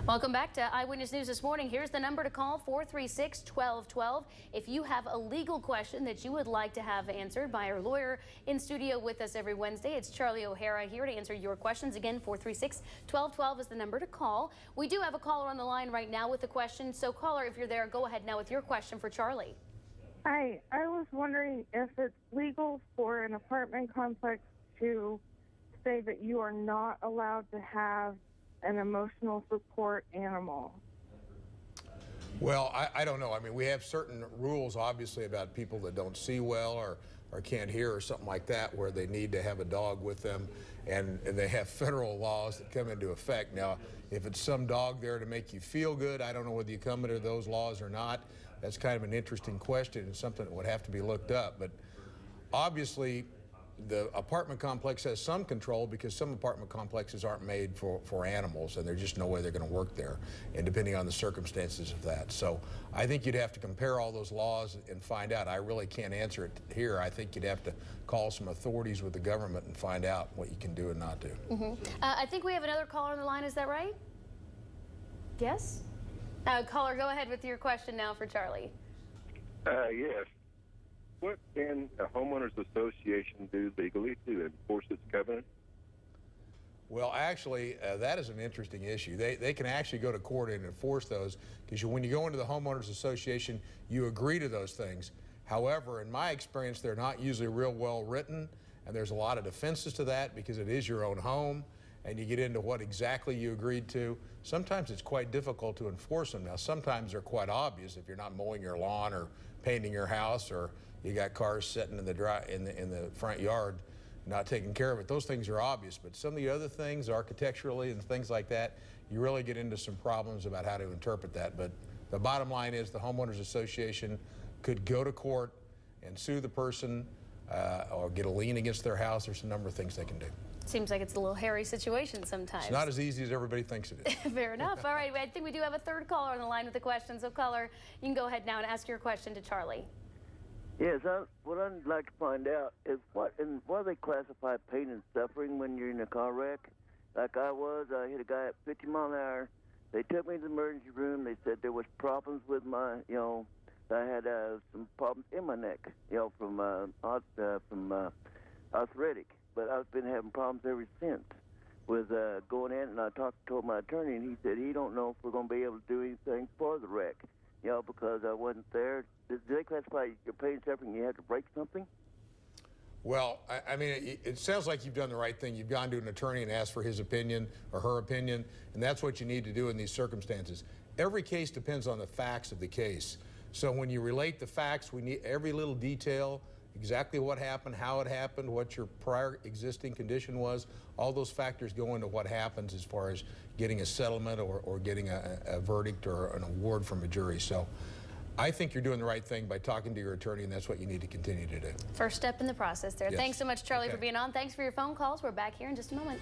Welcome back to Eyewitness News this morning. Here's the number to call, 436-1212. If you have a legal question that you would like to have answered by our lawyer in studio with us every Wednesday, it's Charley O'Hara here to answer your questions. Again, 436-1212 is the number to call. We do have a caller on the line right now with a question. So caller, if you're there, go ahead now with your question for Charley. Hi, I was wondering if it's legal for an apartment complex to say that you are not allowed to have an emotional support animal. Well, I don't know. I mean, we have certain rules, obviously, about people that don't see well or can't hear or something like that, where they need to have a dog with them, and they have federal laws that come into effect. Now, if it's some dog there to make you feel good, I don't know whether you come under those laws or not. That's kind of an interesting question and something that would have to be looked up. But obviously, the apartment complex has some control because some apartment complexes aren't made for animals, and there's just no way they're going to work there, and depending on the circumstances of that. So I think you'd have to compare all those laws and find out. I really can't answer it here. I think you'd have to call some authorities with the government and find out what you can do and not do. I think we have another caller on the line. Is that right? Yes? Caller, go ahead with your question now for Charley. Yes. What can a homeowners association do legally to enforce its covenant? Well, actually, that is an interesting issue. They can actually go to court and enforce those, because when you go into the homeowners association, you agree to those things. However, in my experience, they're not usually real well written, and there's a lot of defenses to that because it is your own home, and you get into what exactly you agreed to. Sometimes it's quite difficult to enforce them. Now, sometimes they're quite obvious if you're not mowing your lawn or painting your house, or you got cars sitting in the front yard not taking care of it. Those things are obvious, but some of the other things, architecturally and things like that, you really get into some problems about how to interpret that. But the bottom line is the homeowners association could go to court and sue the person or get a lien against their house. There's a number of things they can do. Seems like it's a little hairy situation sometimes. It's not as easy as everybody thinks it is. Fair enough. All right, I think we do have a third caller on the line with a question. So caller, you can go ahead now and ask your question to Charley. Yes, what I'd like to find out is why they classify pain and suffering when you're in a car wreck. Like I hit a guy at 50 miles an hour. They took me to the emergency room. They said there was problems with my, I had some problems in my neck, from arthritic. But I've been having problems ever since with going in, and I told my attorney, and he said he don't know if we're going to be able to do anything for the wreck, because I wasn't there. Did they classify your pain and suffering? You had to break something? Well, I mean, it sounds like you've done the right thing. You've gone to an attorney and asked for his opinion or her opinion, and that's what you need to do in these circumstances. Every case depends on the facts of the case. So when you relate the facts, we need every little detail, exactly what happened, how it happened, what your prior existing condition was. All those factors go into what happens as far as getting a settlement or getting a verdict or an award from a jury. So I think you're doing the right thing by talking to your attorney, and that's what you need to continue to do. First step in the process there. Yes. Thanks so much, Charley, Okay. for being on. Thanks for your phone calls. We're back here in just a moment.